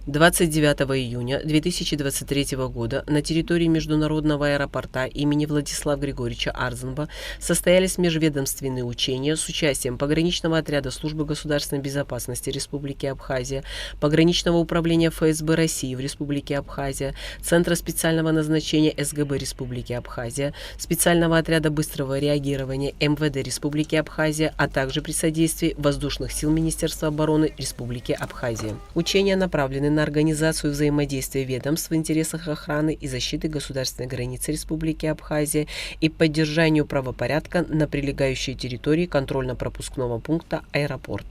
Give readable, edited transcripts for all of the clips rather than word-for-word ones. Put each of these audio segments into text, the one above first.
29 июня 2023 года на территории международного аэропорта имени Владислава Григорьевича Арзамба состоялись межведомственные учения с участием пограничного отряда Службы государственной безопасности Республики Абхазия, пограничного управления ФСБ России в Республике Абхазия, Центра специального назначения СГБ Республики Абхазия, специального отряда быстрого реагирования МВД Республики Абхазия, а также при содействии воздушных сил Министерства обороны Республики Абхазия. Учения направлены на организацию взаимодействия ведомств в интересах охраны и защиты государственной границы Республики Абхазия и поддержанию правопорядка на прилегающей территории контрольно-пропускного пункта «Аэропорт».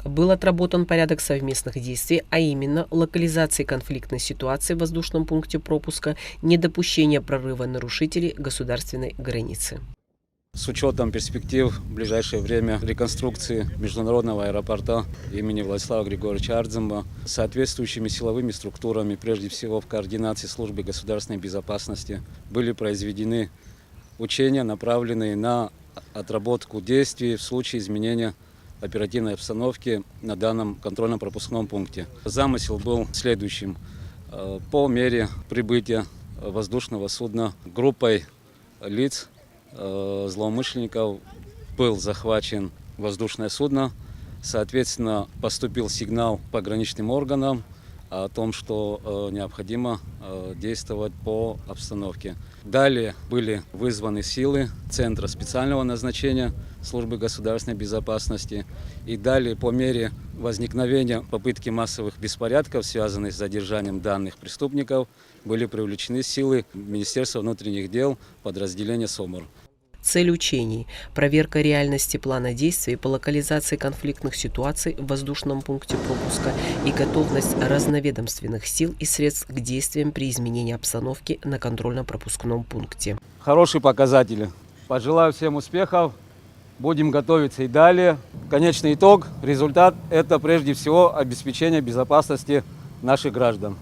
Был отработан порядок совместных действий, а именно локализации конфликтной ситуации в воздушном пункте пропуска, недопущение прорыва нарушителей государственной границы. С учетом перспектив в ближайшее время реконструкции международного аэропорта имени Владислава Григорьевича Арзамба соответствующими силовыми структурами, прежде всего в координации службы государственной безопасности, были произведены учения, направленные на отработку действий в случае изменения оперативной обстановки на данном контрольно-пропускном пункте. Замысел был следующим. По мере прибытия воздушного судна группой лиц злоумышленников был захвачен воздушное судно. Соответственно, поступил сигнал пограничным органам о том, что необходимо действовать по обстановке. Далее были вызваны силы Центра специального назначения Службы государственной безопасности. И далее, по мере возникновения попытки массовых беспорядков, связанных с задержанием данных преступников, были привлечены силы Министерства внутренних дел, подразделения СОМОР. Цель учений – проверка реальности плана действий по локализации конфликтных ситуаций в воздушном пункте пропуска и готовность разноведомственных сил и средств к действиям при изменении обстановки на контрольно-пропускном пункте. Хорошие показатели. Пожелаю всем успехов. Будем готовиться и далее. Конечный итог, результат – это прежде всего обеспечение безопасности наших граждан.